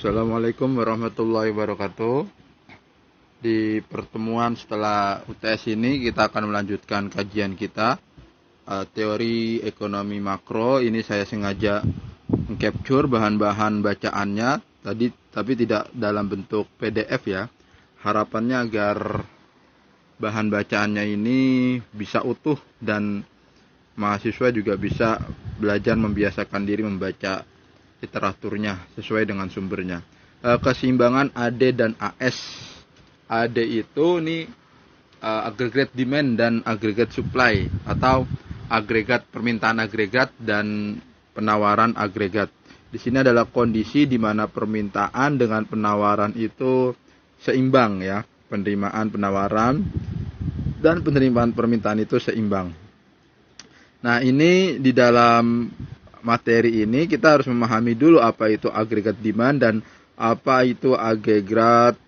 Assalamualaikum warahmatullahi wabarakatuh. Di pertemuan setelah UTS ini kita akan melanjutkan kajian kita teori ekonomi makro. Ini saya sengaja mengcapture bahan-bahan bacaannya tadi, tapi tidak dalam bentuk PDF ya. Harapannya agar bahan bacaannya ini bisa utuh dan mahasiswa juga bisa belajar membiasakan diri membaca literaturnya sesuai dengan sumbernya. Keseimbangan AD dan AS. AD itu aggregate demand dan aggregate supply, atau agregat permintaan agregat dan penawaran agregat. Di sini adalah kondisi di mana permintaan dengan penawaran itu seimbang ya, penerimaan penawaran dan penerimaan permintaan itu seimbang. Nah, ini di dalam materi ini kita harus memahami dulu apa itu agregat demand dan apa itu agregat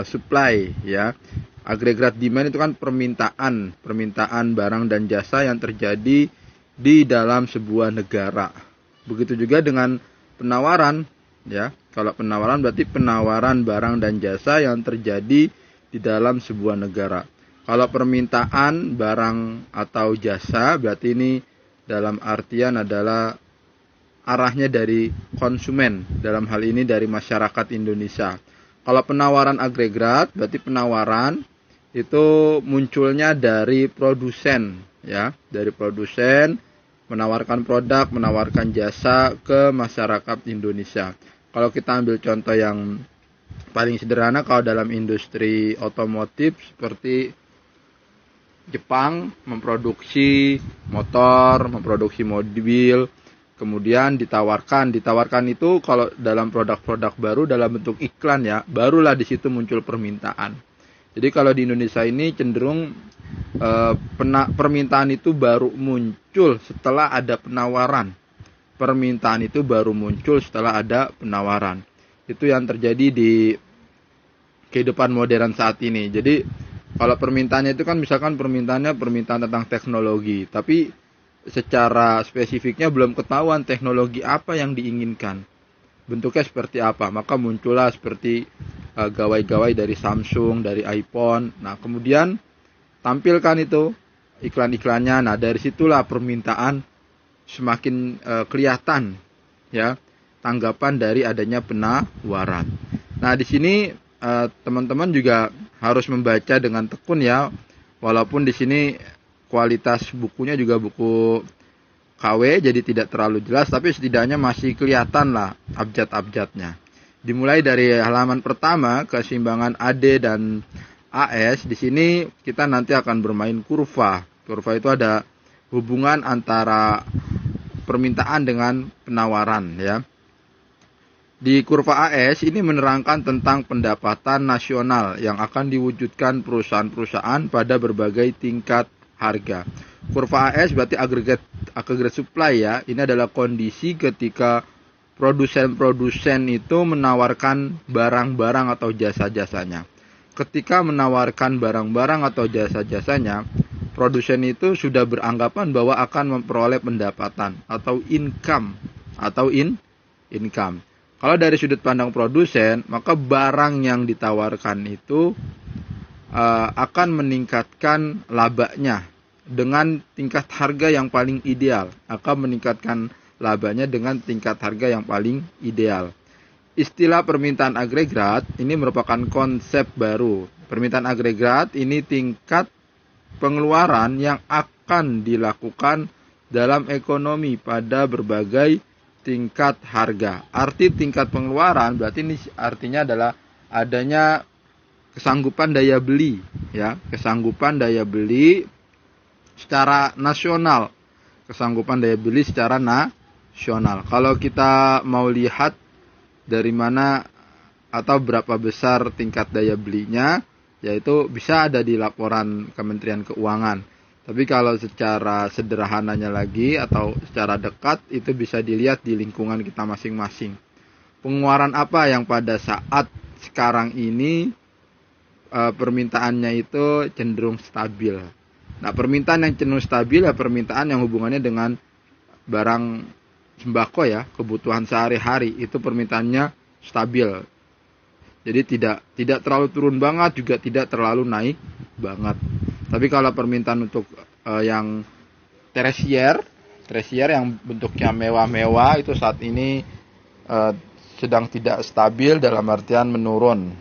supply ya. Agregat demand itu kan permintaan barang dan jasa yang terjadi di dalam sebuah negara. Begitu juga dengan penawaran ya. Kalau penawaran berarti penawaran barang dan jasa yang terjadi di dalam sebuah negara. Kalau permintaan barang atau jasa berarti ini dalam artian adalah arahnya dari konsumen, dalam hal ini dari masyarakat Indonesia. Kalau penawaran agregat berarti penawaran itu munculnya dari produsen ya, dari produsen menawarkan produk, menawarkan jasa ke masyarakat Indonesia. Kalau kita ambil contoh yang paling sederhana, kalau dalam industri otomotif seperti Jepang memproduksi motor, memproduksi mobil, kemudian ditawarkan itu kalau dalam produk-produk baru dalam bentuk iklan ya, barulah di situ muncul permintaan. Jadi kalau di Indonesia ini cenderung permintaan itu baru muncul setelah ada penawaran. Permintaan itu baru muncul setelah ada penawaran. Itu yang terjadi di kehidupan modern saat ini. Jadi kalau permintaannya itu kan misalkan permintaan tentang teknologi, tapi secara spesifiknya belum ketahuan teknologi apa yang diinginkan. Bentuknya seperti apa, maka muncullah seperti gawai-gawai dari Samsung, dari iPhone. Nah, kemudian tampilkan itu iklan-iklannya. Nah, dari situlah permintaan semakin kelihatan ya, tanggapan dari adanya penawaran. Nah, di sini teman-teman juga harus membaca dengan tekun ya, walaupun di sini kualitas bukunya juga buku KW jadi tidak terlalu jelas, tapi setidaknya masih kelihatan lah abjad-abjadnya. Dimulai dari halaman pertama, keseimbangan AD dan AS. Di sini kita nanti akan bermain kurva. Kurva itu ada hubungan antara permintaan dengan penawaran ya. Di kurva AS ini menerangkan tentang pendapatan nasional yang akan diwujudkan perusahaan-perusahaan pada berbagai tingkat harga. Kurva AS berarti agregat supply ya. Ini adalah kondisi ketika produsen-produsen itu menawarkan barang-barang atau jasa-jasanya. Ketika menawarkan barang-barang atau jasa-jasanya, produsen itu sudah beranggapan bahwa akan memperoleh pendapatan atau income income. Kalau dari sudut pandang produsen, maka barang yang ditawarkan itu akan meningkatkan labanya dengan tingkat harga yang paling ideal. Akan meningkatkan labanya dengan tingkat harga yang paling ideal. Istilah permintaan agregat ini merupakan konsep baru. Permintaan agregat ini tingkat pengeluaran yang akan dilakukan dalam ekonomi pada berbagai tingkat harga. Arti tingkat pengeluaran berarti ini artinya adalah adanya kesanggupan daya beli ya, kesanggupan daya beli secara nasional. Kesanggupan daya beli secara nasional. Kalau kita mau lihat dari mana atau berapa besar tingkat daya belinya, yaitu bisa ada di laporan Kementerian Keuangan. Tapi kalau secara sederhananya lagi atau secara dekat itu bisa dilihat di lingkungan kita masing-masing. Pengeluaran apa yang pada saat sekarang ini permintaannya itu cenderung stabil. Nah, permintaan yang cenderung stabil ya permintaan yang hubungannya dengan barang sembako ya, kebutuhan sehari-hari, itu permintaannya stabil. Jadi tidak terlalu turun banget, juga tidak terlalu naik banget. Tapi kalau permintaan untuk yang tersier yang bentuknya mewah-mewah itu saat ini sedang tidak stabil, dalam artian menurun.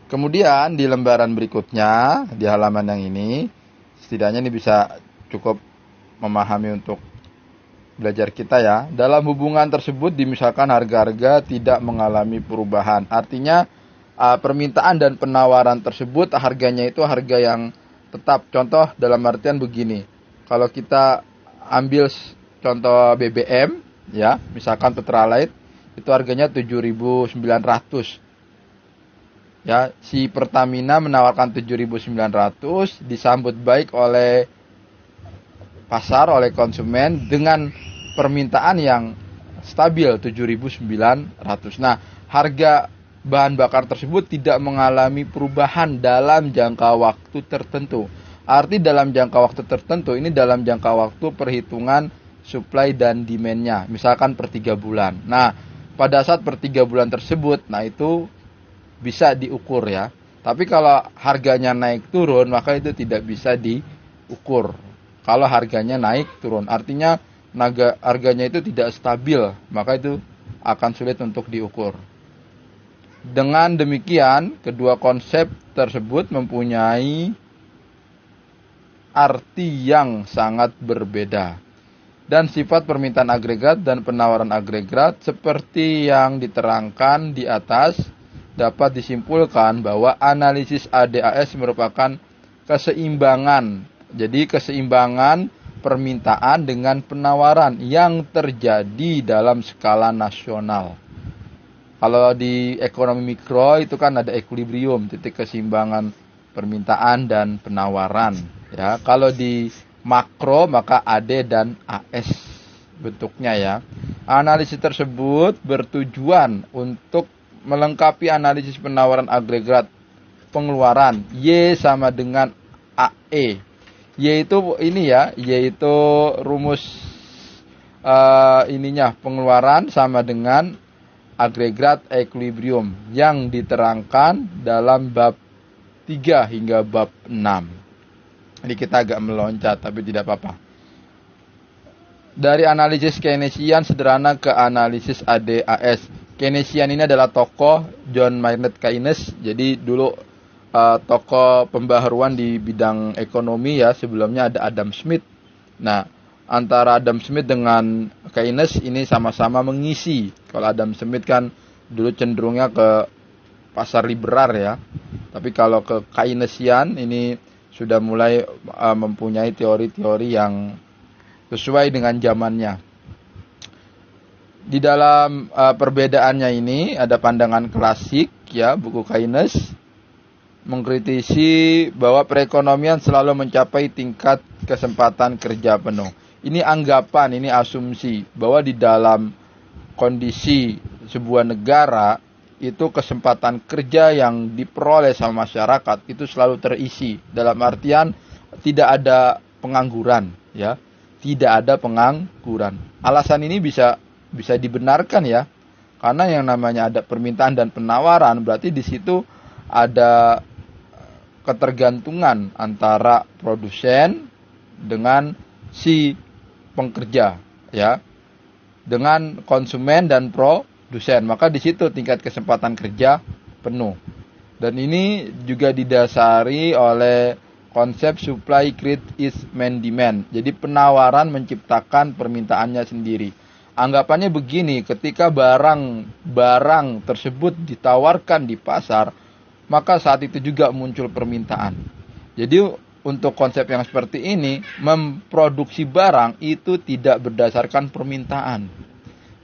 Kemudian di lembaran berikutnya, di halaman yang ini, setidaknya ini bisa cukup memahami untuk belajar kita ya. Dalam hubungan tersebut dimisalkan harga-harga tidak mengalami perubahan. Artinya permintaan dan penawaran tersebut harganya itu harga yang tetap. Contoh dalam artian begini. Kalau kita ambil contoh BBM ya, misalkan Petralite itu harganya 7.900. Ya, si Pertamina menawarkan 7.900, disambut baik oleh pasar, oleh konsumen dengan permintaan yang stabil 7.900. Nah, harga bahan bakar tersebut tidak mengalami perubahan dalam jangka waktu tertentu. Arti dalam jangka waktu tertentu ini dalam jangka waktu perhitungan supply dan demand-nya, misalkan per 3 bulan. Nah, pada saat per 3 bulan tersebut, nah itu bisa diukur ya. Tapi kalau harganya naik turun, maka itu tidak bisa diukur. Kalau harganya naik turun, artinya harganya itu tidak stabil, maka itu akan sulit untuk diukur. Dengan demikian, kedua konsep tersebut mempunyai arti yang sangat berbeda. Dan sifat permintaan agregat dan penawaran agregat seperti yang diterangkan di atas, dapat disimpulkan bahwa analisis ADAS merupakan keseimbangan. Jadi keseimbangan permintaan dengan penawaran yang terjadi dalam skala nasional. Kalau di ekonomi mikro itu kan ada equilibrium, titik keseimbangan permintaan dan penawaran. Ya, kalau di makro maka AD dan AS bentuknya ya. Analisis tersebut bertujuan untuk melengkapi analisis penawaran agregat pengeluaran Y sama dengan AE. Y itu ini ya, yaitu rumus pengeluaran sama dengan agregat equilibrium yang diterangkan dalam bab 3 hingga bab 6. Ini kita agak meloncat tapi tidak apa-apa. Dari analisis Keynesian sederhana ke analisis ADAS. Keynesian ini adalah tokoh John Maynard Keynes. Jadi dulu tokoh pembaharuan di bidang ekonomi ya. Sebelumnya ada Adam Smith. Nah, antara Adam Smith dengan Keynes ini sama-sama mengisi. Kalau Adam Smith kan dulu cenderungnya ke pasar liberal ya. Tapi kalau ke Keynesian ini sudah mulai mempunyai teori-teori yang sesuai dengan zamannya. Di dalam perbedaannya ini ada pandangan klasik ya, buku Keynes mengkritisi bahwa perekonomian selalu mencapai tingkat kesempatan kerja penuh. Ini anggapan, ini asumsi bahwa di dalam kondisi sebuah negara itu kesempatan kerja yang diperoleh sama masyarakat itu selalu terisi. Dalam artian tidak ada pengangguran ya, tidak ada pengangguran. Alasan ini bisa dibenarkan ya, karena yang namanya ada permintaan dan penawaran berarti di situ ada ketergantungan antara produsen dengan si pekerja ya, dengan konsumen dan produsen, maka di situ tingkat kesempatan kerja penuh. Dan ini juga didasari oleh konsep supply create is main demand. Jadi penawaran menciptakan permintaannya sendiri. Anggapannya begini, ketika barang tersebut ditawarkan di pasar, maka saat itu juga muncul permintaan. Jadi untuk konsep yang seperti ini, memproduksi barang itu tidak berdasarkan permintaan.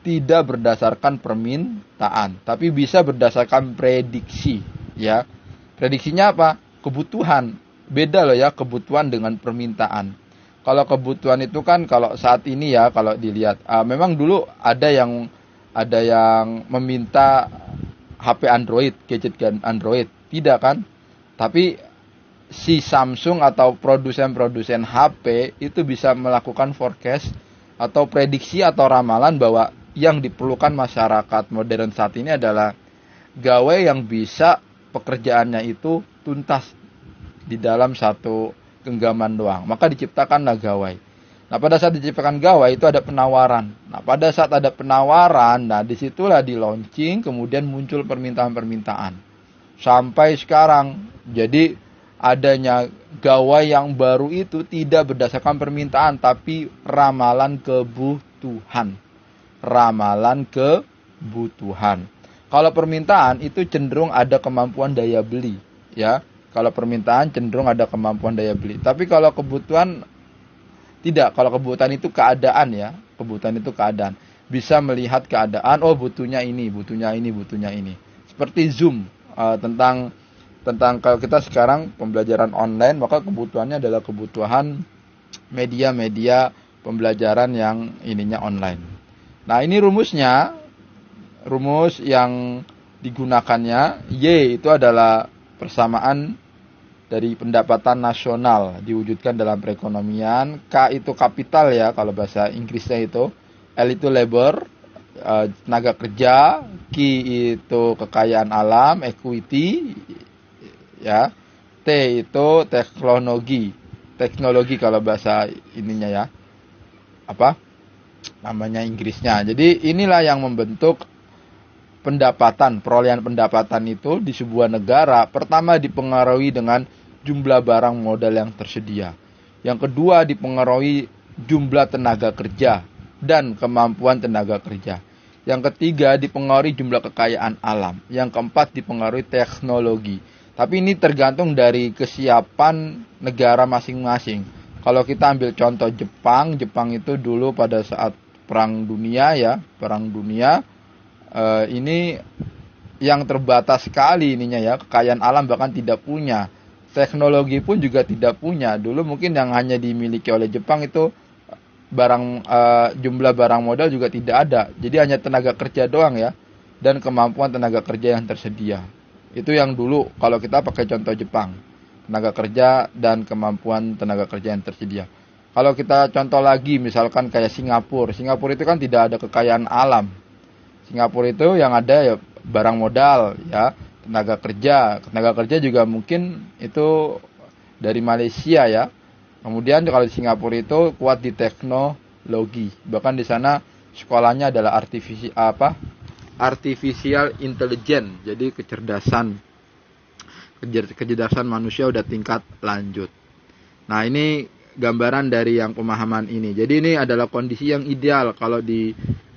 Tidak berdasarkan permintaan, tapi bisa berdasarkan prediksi. Ya, prediksinya apa? Kebutuhan. Beda loh ya, kebutuhan dengan permintaan. Kalau kebutuhan itu kan kalau saat ini ya, kalau dilihat memang dulu ada yang meminta HP Android, gadget Android, tidak kan? Tapi si Samsung atau produsen HP itu bisa melakukan forecast atau prediksi atau ramalan bahwa yang diperlukan masyarakat modern saat ini adalah gawe yang bisa pekerjaannya itu tuntas di dalam satu genggaman doang. Maka diciptakanlah gawai. Nah, pada saat diciptakan gawai itu ada penawaran. Nah, pada saat ada penawaran, nah disitulah di launching, kemudian muncul permintaan-permintaan. Sampai sekarang, jadi adanya gawai yang baru itu tidak berdasarkan permintaan, tapi ramalan kebutuhan. Ramalan kebutuhan. Kalau permintaan itu cenderung ada kemampuan daya beli, ya. Kalau permintaan cenderung ada kemampuan daya beli. Tapi kalau kebutuhan tidak. Kalau kebutuhan itu keadaan, ya. Kebutuhan itu keadaan. Bisa melihat keadaan, oh butuhnya ini, butuhnya ini, butuhnya ini. Seperti Zoom tentang kalau kita sekarang pembelajaran online, maka kebutuhannya adalah kebutuhan media-media pembelajaran yang ininya online. Nah, ini rumusnya. Rumus yang digunakannya, Y itu adalah persamaan dari pendapatan nasional diwujudkan dalam perekonomian. K itu kapital, ya, kalau bahasa Inggrisnya itu. L itu labor, tenaga kerja. Q itu kekayaan alam, equity, ya. T itu teknologi kalau bahasa ininya, ya. Apa namanya Inggrisnya. Jadi inilah yang membentuk perolehan pendapatan itu di sebuah negara. Pertama dipengaruhi dengan jumlah barang modal yang tersedia. Yang kedua dipengaruhi jumlah tenaga kerja dan kemampuan tenaga kerja. Yang ketiga dipengaruhi jumlah kekayaan alam. Yang keempat dipengaruhi teknologi. Tapi ini tergantung dari kesiapan negara masing-masing. Kalau kita ambil contoh Jepang itu dulu pada saat Perang Dunia, ya, Perang Dunia. Ini yang terbatas sekali ininya, ya, kekayaan alam bahkan tidak punya, teknologi pun juga tidak punya. Dulu mungkin yang hanya dimiliki oleh Jepang itu jumlah barang modal juga tidak ada, jadi hanya tenaga kerja doang, ya, dan kemampuan tenaga kerja yang tersedia. Itu yang dulu kalau kita pakai contoh Jepang, tenaga kerja dan kemampuan tenaga kerja yang tersedia. Kalau kita contoh lagi misalkan kayak Singapura itu kan tidak ada kekayaan alam. Singapura itu yang ada, ya, barang modal, ya, tenaga kerja juga mungkin itu dari Malaysia, ya. Kemudian kalau di Singapura itu kuat di teknologi, bahkan di sana sekolahnya adalah artificial intelligence, jadi kecerdasan manusia udah tingkat lanjut. Nah, ini gambaran dari yang pemahaman ini. Jadi ini adalah kondisi yang ideal kalau di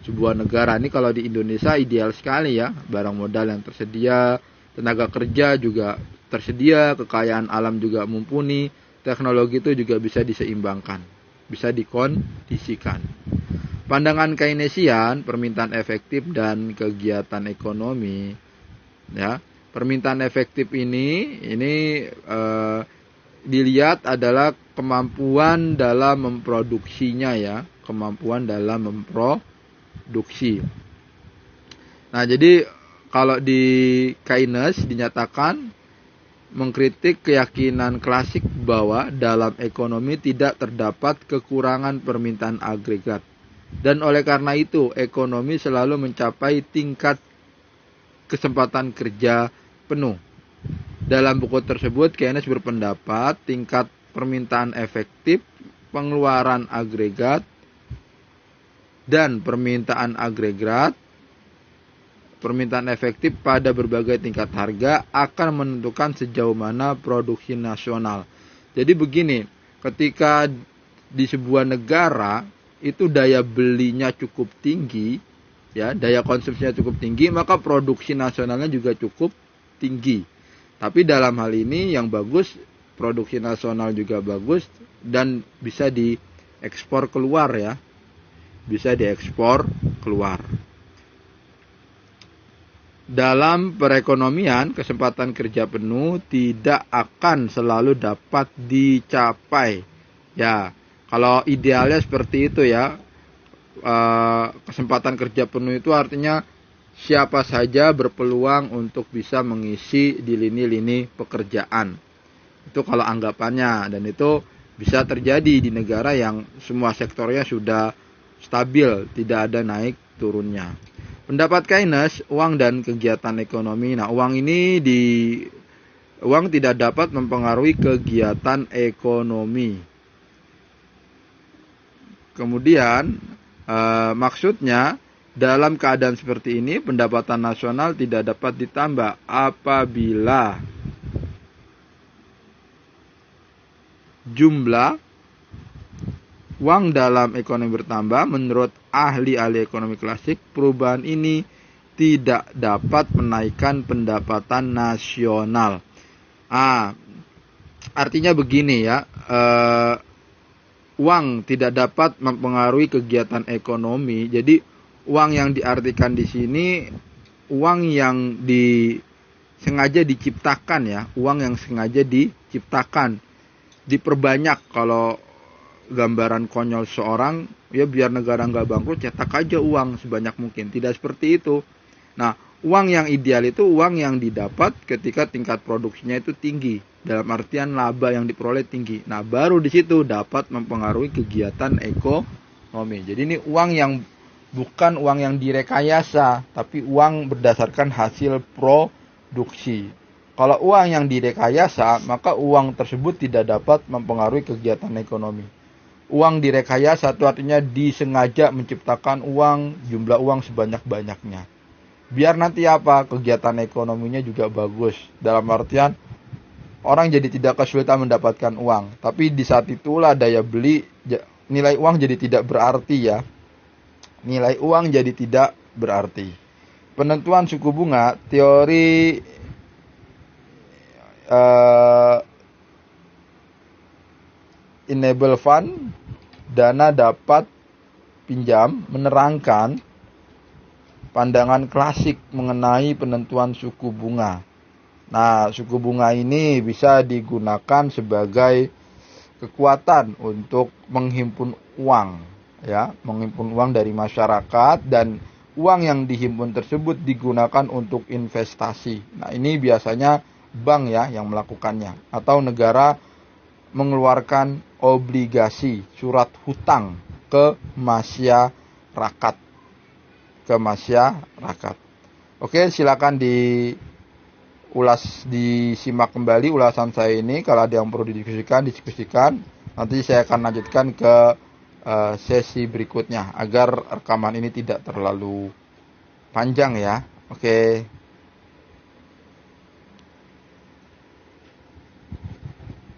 sebuah negara. Ini kalau di Indonesia ideal sekali, ya, barang modal yang tersedia, tenaga kerja juga tersedia, kekayaan alam juga mumpuni, teknologi itu juga bisa diseimbangkan, bisa dikondisikan. Pandangan Keynesian, permintaan efektif dan kegiatan ekonomi, ya. Permintaan efektif ini dilihat adalah kemampuan dalam memproduksinya, ya, kemampuan dalam memproduksi. Nah, jadi kalau di Keynes dinyatakan mengkritik keyakinan klasik bahwa dalam ekonomi tidak terdapat kekurangan permintaan agregat. Dan oleh karena itu, ekonomi selalu mencapai tingkat kesempatan kerja penuh. Dalam buku tersebut, Keynes berpendapat tingkat permintaan efektif, pengeluaran agregat, dan permintaan efektif pada berbagai tingkat harga akan menentukan sejauh mana produksi nasional. Jadi begini, ketika di sebuah negara itu daya belinya cukup tinggi, ya, daya konsumsinya cukup tinggi, maka produksi nasionalnya juga cukup tinggi. Tapi dalam hal ini yang bagus, produksi nasional juga bagus dan bisa diekspor keluar, ya. Bisa diekspor keluar. Dalam perekonomian, kesempatan kerja penuh tidak akan selalu dapat dicapai. Ya, kalau idealnya seperti itu, ya. Kesempatan kerja penuh itu artinya siapa saja berpeluang untuk bisa mengisi di lini-lini pekerjaan. Itu kalau anggapannya, dan itu bisa terjadi di negara yang semua sektornya sudah stabil, tidak ada naik turunnya. Pendapat Keynes, uang dan kegiatan ekonomi. Nah, uang tidak dapat mempengaruhi kegiatan ekonomi. Kemudian maksudnya dalam keadaan seperti ini pendapatan nasional tidak dapat ditambah apabila jumlah uang dalam ekonomi bertambah. Menurut ahli-ahli ekonomi klasik, perubahan ini tidak dapat menaikkan pendapatan nasional. Artinya begini ya, uang tidak dapat mempengaruhi kegiatan ekonomi. Jadi uang yang diartikan di sini uang yang sengaja diciptakan ya, uang yang sengaja diciptakan, diperbanyak. Kalau gambaran konyol seorang, ya biar negara nggak bangkrut, cetak aja uang sebanyak mungkin. Tidak seperti itu. Nah, uang yang ideal itu uang yang didapat ketika tingkat produksinya itu tinggi, dalam artian laba yang diperoleh tinggi. Nah, baru di situ dapat mempengaruhi kegiatan ekonomi. Jadi ini uang yang bukan uang yang direkayasa, tapi uang berdasarkan hasil produksi. Kalau uang yang direkayasa, maka uang tersebut tidak dapat mempengaruhi kegiatan ekonomi. Uang direkayasa itu artinya disengaja menciptakan uang, jumlah uang sebanyak-banyaknya. Biar nanti kegiatan ekonominya juga bagus. Dalam artian orang jadi tidak kesulitan mendapatkan uang. Tapi di saat itulah daya beli, nilai uang jadi tidak berarti ya. Nilai uang jadi tidak berarti. Penentuan suku bunga, teori enable fund, dana dapat pinjam, menerangkan pandangan klasik mengenai penentuan suku bunga. Nah, suku bunga ini bisa digunakan sebagai kekuatan untuk menghimpun uang, ya, menghimpun uang dari masyarakat, dan uang yang dihimpun tersebut digunakan untuk investasi. Nah, ini biasanya bank ya yang melakukannya, atau negara mengeluarkan obligasi, surat hutang ke masyarakat. Oke, silakan disimak kembali ulasan saya ini. Kalau ada yang perlu didiskusikan. Nanti saya akan lanjutkan ke sesi berikutnya agar rekaman ini tidak terlalu panjang ya. Oke.